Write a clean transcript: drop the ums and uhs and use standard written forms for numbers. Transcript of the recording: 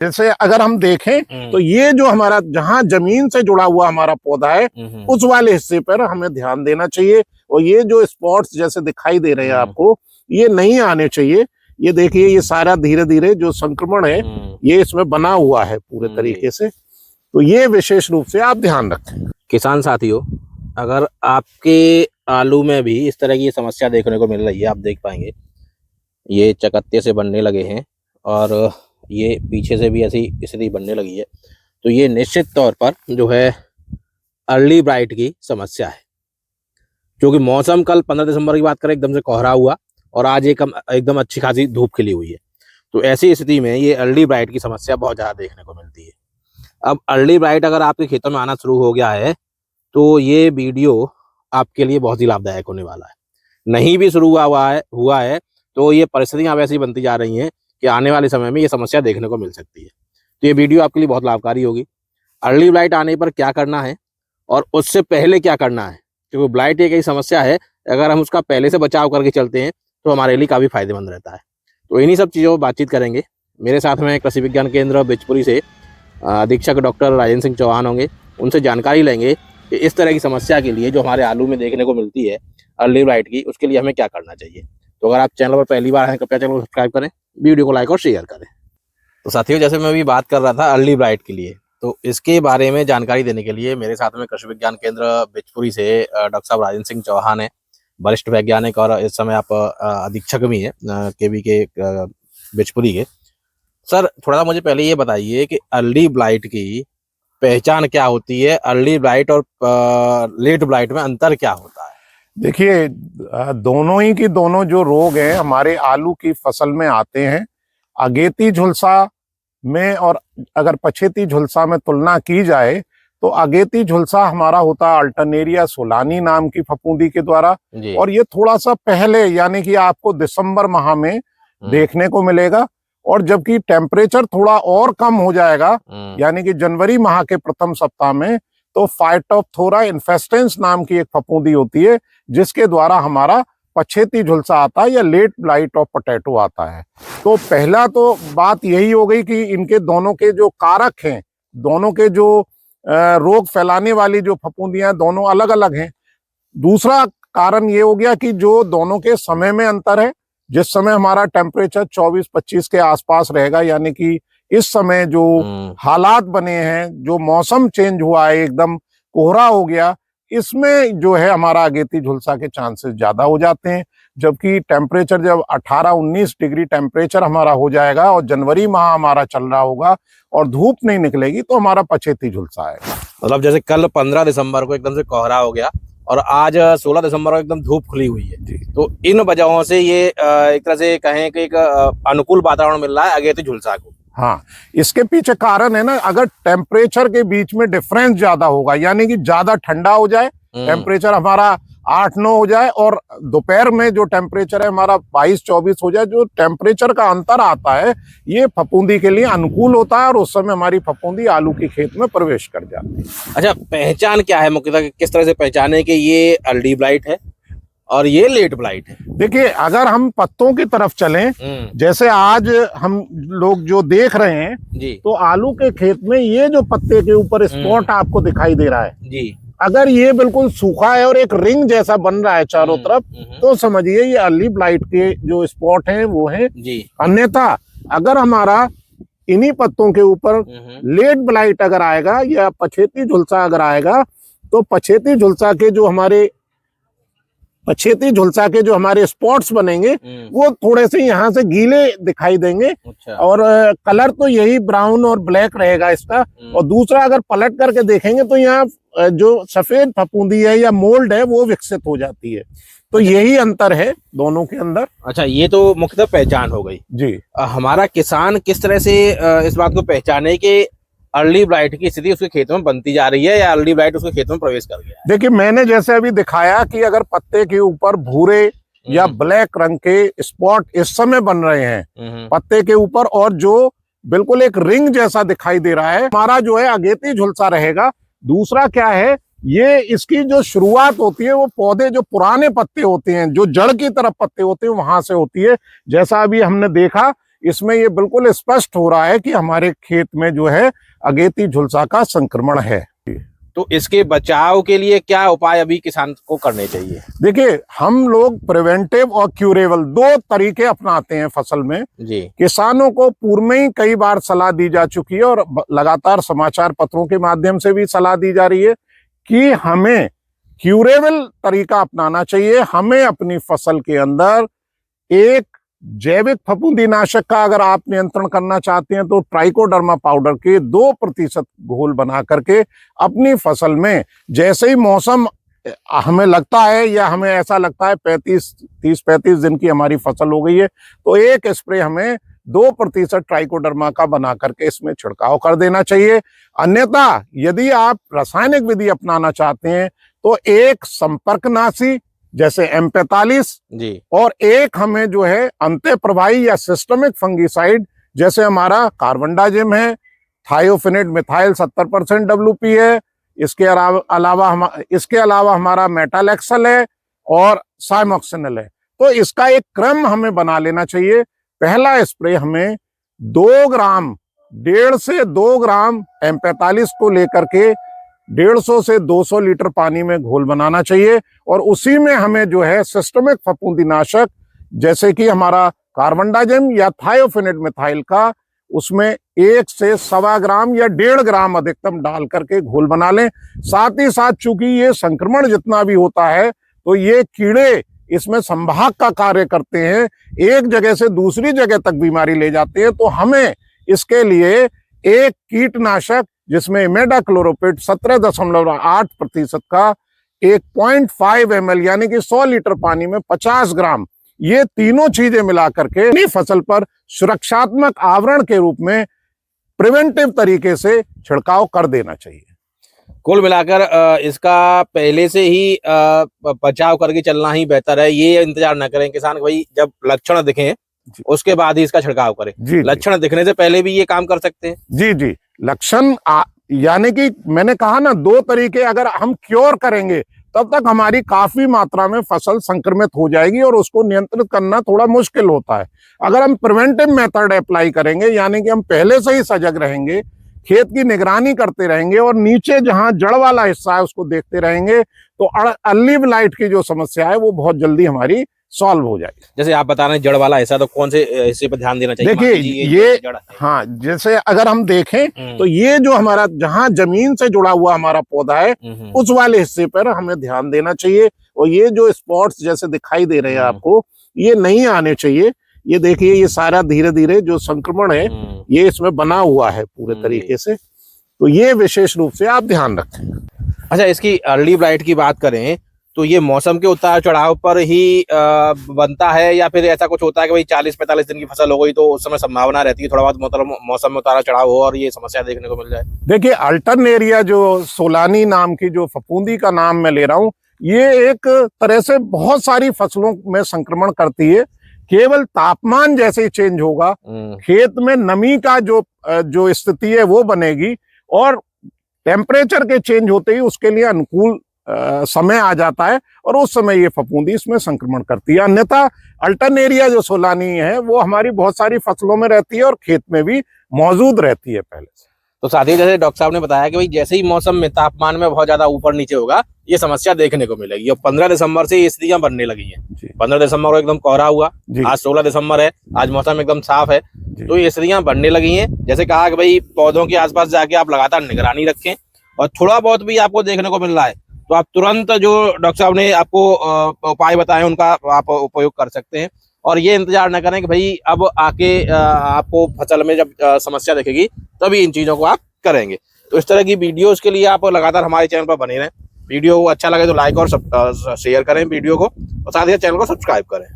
जैसे अगर हम देखें तो ये जो हमारा जहां जमीन से जुड़ा हुआ हमारा पौधा है उस वाले हिस्से पर हमें ध्यान देना चाहिए। और ये जो स्पॉट्स जैसे दिखाई दे रहे हैं आपको, ये नहीं आने चाहिए। ये देखिए, ये सारा धीरे धीरे जो संक्रमण है ये इसमें बना हुआ है पूरे तरीके से। तो ये विशेष रूप से आप ध्यान रखें। किसान साथियों, अगर आपके आलू में भी इस तरह की समस्या देखने को मिल रही है, आप देख पाएंगे ये चकत्ते से बनने लगे हैं और ये पीछे से भी ऐसी स्थिति बनने लगी है, तो ये निश्चित तौर पर जो है अर्ली ब्राइट की समस्या है। क्योंकि मौसम कल 15 दिसंबर की बात करें एकदम से कोहरा हुआ और आज एकदम अच्छी खासी धूप खिली हुई है। तो ऐसी स्थिति में ये अर्ली ब्राइट की समस्या बहुत ज़्यादा देखने को मिलती है। अब अर्ली ब्राइट अगर आपके खेतों में आना शुरू हो गया है तो ये वीडियो आपके लिए बहुत ही लाभदायक होने वाला है। नहीं भी शुरू हुआ है तो ये परिस्थितियाँ वैसी बनती जा रही हैं कि आने वाले समय में ये समस्या देखने को मिल सकती है। तो ये वीडियो आपके लिए बहुत लाभकारी होगी। अर्ली ब्लाइट आने पर क्या करना है और उससे पहले क्या करना है, क्योंकि ब्लाइट एक ऐसी समस्या है, अगर हम उसका पहले से बचाव करके चलते हैं तो हमारे लिए काफ़ी फायदेमंद रहता है। तो इन्हीं सब चीज़ों पर बातचीत करेंगे। मेरे साथ में कृषि विज्ञान केंद्र बिचपुरी से अधीक्षक डॉक्टर राजेंद्र सिंह चौहान होंगे। उनसे जानकारी लेंगे कि इस तरह की समस्या के लिए जो हमारे आलू में देखने को मिलती है अर्ली ब्लाइट की, उसके लिए हमें क्या करना चाहिए। तो अगर आप चैनल पर पहली बार हैं, कृपया चैनल को सब्सक्राइब करें, वीडियो को लाइक और शेयर करें। तो साथियों, जैसे मैं अभी बात कर रहा था अर्ली ब्लाइट के लिए, तो इसके बारे में जानकारी देने के लिए मेरे साथ में कृषि विज्ञान केंद्र बिचपुरी से डॉक्टर साहब राजेंद्र सिंह चौहान है, वरिष्ठ वैज्ञानिक और इस समय आप अधीक्षक भी हैं केवी के बिचपुरी के। सर, थोड़ा मुझे पहले ये बताइए कि अर्ली ब्लाइट की पहचान क्या होती है, अर्ली ब्लाइट और लेट ब्लाइट में अंतर क्या होता है। देखिए, दोनों ही की दोनों जो रोग हैं हमारे आलू की फसल में आते हैं। अगेती झुलसा में और अगर पछेती झुलसा में तुलना की जाए तो अगेती झुलसा हमारा होता अल्टरनेरिया सोलानी नाम की फफूंदी के द्वारा, और ये थोड़ा सा पहले यानी कि आपको दिसंबर माह में देखने को मिलेगा। और जबकि टेम्परेचर थोड़ा और कम हो जाएगा यानी कि जनवरी माह के प्रथम सप्ताह में, तो फाइटोप्थोरा इन्फेस्टेंस नाम की एक फफूंदी होती है जिसके द्वारा हमारा पछेती झुलसा आता है या लेट ब्लाइट ऑफ पोटैटो आता है। तो पहला तो बात यही हो गई कि इनके दोनों के जो कारक हैं, दोनों के जो रोग फैलाने वाली जो फफूंदियां दोनों अलग अलग हैं। दूसरा कारण ये हो गया कि जो दोनों के समय में अंतर है। जिस समय हमारा टेम्परेचर 24-25 के आसपास रहेगा, यानी कि इस समय जो हालात बने हैं, जो मौसम चेंज हुआ है, एकदम कोहरा हो गया, इसमें जो है हमारा अगेती झुलसा के चांसेस ज्यादा हो जाते हैं। जबकि टेम्परेचर जब 18-19 डिग्री टेम्परेचर हमारा हो जाएगा और जनवरी माह हमारा चल रहा होगा और धूप नहीं निकलेगी तो हमारा पछेती झुलसा आएगा। मतलब जैसे कल 15 दिसंबर को एकदम से कोहरा हो गया और आज 16 दिसंबर को एकदम धूप खुली हुई है, तो इन वजहों से ये एक तरह से कहें कि एक अनुकूल वातावरण मिल रहा है अगेती झुलसा को। हाँ, इसके पीछे कारण है ना, अगर टेम्परेचर के बीच में डिफरेंस ज्यादा होगा, यानी कि ज्यादा ठंडा हो जाए, टेम्परेचर हमारा 8-9 हो जाए और दोपहर में जो टेम्परेचर है हमारा 22-24 हो जाए, जो टेम्परेचर का अंतर आता है ये फफूंदी के लिए अनुकूल होता है और उस समय हमारी फफूंदी आलू के खेत में प्रवेश कर जाती है। अच्छा, पहचान क्या है मुख्यतः, किस तरह से पहचाने कि ये अर्ली ब्लाइट है और ये लेट ब्लाइट है। देखिए, अगर हम पत्तों की तरफ चलें, जैसे आज हम लोग जो देख रहे हैं जी, तो आलू के खेत में ये जो पत्ते के ऊपर स्पॉट आपको दिखाई दे रहा है जी, अगर ये बिल्कुल सूखा है और एक रिंग जैसा बन रहा है चारों तरफ, तो समझिए ये अर्ली ब्लाइट के जो स्पॉट हैं वो हैं जी। अन्यथा अगर हमारा इन्हीं पत्तों के ऊपर लेट ब्लाइट अगर आएगा या पछेती झुलसा अगर आएगा, तो पछेती झुलसा के जो हमारे स्पॉट्स बनेंगे वो थोड़े से यहाँ से गीले दिखाई देंगे। अच्छा। और कलर तो यही ब्राउन और ब्लैक रहेगा इसका। और दूसरा, अगर पलट करके देखेंगे तो यहाँ जो सफेद फफूंदी है या मोल्ड है वो विकसित हो जाती है। तो यही अंतर है दोनों के अंदर। अच्छा, ये तो मुख्यतः पहचान हो गई जी। हमारा किसान किस तरह से इस बात को पहचाने कि अर्ली ब्लाइट की स्थिति उसके खेतों में बनती जा रही है या अर्ली ब्लाइट उसके खेतों में प्रवेश कर गया है। देखिए, मैंने जैसे अभी दिखाया कि अगर पत्ते के ऊपर भूरे या ब्लैक रंग के स्पॉट इस समय बन रहे हैं पत्ते के ऊपर, और जो बिल्कुल एक रिंग जैसा दिखाई दे रहा है, हमारा जो है अगेती झुलसा रहेगा। दूसरा क्या है, ये इसकी जो शुरुआत होती है वो पौधे जो पुराने पत्ते होते हैं, जो जड़ की तरफ पत्ते होते हैं, वहां से होती है। जैसा अभी हमने देखा इसमें ये बिल्कुल स्पष्ट हो रहा है कि हमारे खेत में जो है अगेती झुलसा का संक्रमण है। तो इसके बचाव के लिए क्या उपाय अभी किसान को करने चाहिए? देखिए, हम लोग प्रिवेंटिव और क्यूरेबल दो तरीके अपनाते हैं फसल में जी। किसानों को पूर्व में ही कई बार सलाह दी जा चुकी है और लगातार समाचार पत्रों के माध्यम से भी सलाह दी जा रही है कि हमें क्यूरेबल तरीका अपनाना चाहिए। हमें अपनी फसल के अंदर एक जैविक फफूंदीनाशक का अगर आप नियंत्रण करना चाहते हैं तो ट्राइकोडर्मा पाउडर के 2% घोल बना करके अपनी फसल में जैसे ही मौसम हमें लगता है या हमें ऐसा लगता है 30-35 दिन की हमारी फसल हो गई है तो एक स्प्रे हमें 2% ट्राइकोडर्मा का बना करके इसमें छिड़काव कर देना चाहिए। अन्यथा यदि आप रासायनिक विधि अपनाना चाहते हैं तो एक संपर्कनाशी जैसे M45 जी और एक हमें जो है अंतःप्रवाही या सिस्टमिक फंगीसाइड जैसे हमारा कार्बनडाजिम है, थायोफिनेट मिथाइल 70% WP है, इसके अलावा हमारा मेटालेक्सल है और साइमोक्सिनल है। तो इसका एक क्रम हमें बना लेना चाहिए। पहला स्प्रे हमें 1.5 से 2 ग्राम M45 को लेकर के 150 से 200 लीटर पानी में घोल बनाना चाहिए और उसी में हमें जो है सिस्टमिक फफूंदीनाशक जैसे कि हमारा कार्बनडाजिम या थायोफिनेट मिथाइल का उसमें 1 से 1.25 ग्राम या 1.5 ग्राम अधिकतम डाल करके घोल बना लें। साथ ही साथ चूंकि ये संक्रमण जितना भी होता है तो ये कीड़े इसमें संभाग का कार्य करते हैं, एक जगह से दूसरी जगह तक बीमारी ले जाते हैं। तो हमें इसके लिए एक कीटनाशक जिसमें इमेडाक्लोरोपिड 17.8% का 1.5 ml यानी कि 100 लीटर पानी में 50 ग्राम ये तीनों चीजें मिला करके अपनी फसल पर सुरक्षात्मक आवरण के रूप में प्रिवेंटिव तरीके से छिड़काव कर देना चाहिए। कुल मिलाकर इसका पहले से ही बचाव करके चलना ही बेहतर है। ये इंतजार न करें किसान भाई जब लक्षण दिखें उसके बाद ही इसका छिड़काव करें। जी, लक्षण दिखने से पहले भी ये काम कर सकते हैं। जी जी, लक्षण यानी कि मैंने कहा ना 2 तरीके अगर हम क्योर करेंगे तब तक हमारी काफी मात्रा में फसल संक्रमित हो जाएगी और उसको नियंत्रित करना थोड़ा मुश्किल होता है। अगर हम प्रिवेंटिव मेथड अप्लाई करेंगे यानी कि हम पहले से ही सजग रहेंगे, खेत की निगरानी करते रहेंगे और नीचे जहां जड़ वाला हिस्सा है उसको देखते रहेंगे तो अर्ली ब्लाइट की जो समस्या है वो बहुत जल्दी हमारी सॉल्व हो जाएगी। जैसे आप बता रहे हैं जड़ वाला हिस्सा, तो कौन से हिस्से पर ध्यान देना चाहिए? देखिए ये हाँ, जैसे अगर हम देखें तो ये जो हमारा जहां जमीन से जुड़ा हुआ हमारा पौधा है उस वाले हिस्से पर हमें ध्यान देना चाहिए और ये जो स्पॉट्स जैसे दिखाई दे रहे हैं आपको ये नहीं आने चाहिए। ये देखिए ये सारा धीरे धीरे जो संक्रमण है ये इसमें बना हुआ है पूरे तरीके से, तो ये विशेष रूप से आप ध्यान रखें। अच्छा, इसकी अर्ली ब्लाइट की बात करें तो ये मौसम के उतार चढ़ाव पर ही बनता है या फिर ऐसा कुछ होता है कि भाई 40-45 दिन की फसल हो गई तो उस समय संभावना रहती है थोड़ा बहुत मौसम में उतार चढ़ाव हो और ये समस्या देखने को मिल जाए? देखिए अल्टरनेरिया जो सोलानी नाम की जो फफूंदी का नाम मैं ले रहा हूँ ये एक तरह से बहुत सारी फसलों में संक्रमण करती है। केवल तापमान जैसे ही चेंज होगा खेत में नमी का जो स्थिति है वो बनेगी और टेम्परेचर के चेंज होते ही उसके लिए अनुकूल समय आ जाता है और उस समय ये फफूंदी इसमें संक्रमण करती है। अन्यथा अल्टरनेरिया जो सोलानी है वो हमारी बहुत सारी फसलों में रहती है और खेत में भी मौजूद रहती है पहले से। तो साथ ही जैसे डॉक्टर साहब ने बताया कि भाई जैसे ही मौसम में तापमान में बहुत ज्यादा ऊपर नीचे होगा ये समस्या देखने को मिलेगी और 15 दिसंबर से ये स्थितियां बनने लगी हैं। 15 दिसंबर को एकदम कोहरा हुआ, आज 16 दिसंबर है, आज मौसम एकदम साफ है तो ये स्थितियां बनने लगी हैं। जैसे कहा कि भाई पौधों के आसपास जाके आप लगातार निगरानी रखें और थोड़ा बहुत भी आपको देखने को मिल रहा है तो आप तुरंत जो डॉक्टर साहब ने आपको उपाय बताए उनका आप उपयोग कर सकते हैं और ये इंतजार न करें कि भाई अब आके आपको फसल में जब समस्या दिखेगी तभी इन चीजों को आप करेंगे। तो इस तरह की वीडियोस के लिए आप लगातार हमारे चैनल पर बने रहें। वीडियो अच्छा लगे तो लाइक और शेयर करें वीडियो को और साथ ही चैनल को सब्सक्राइब करें।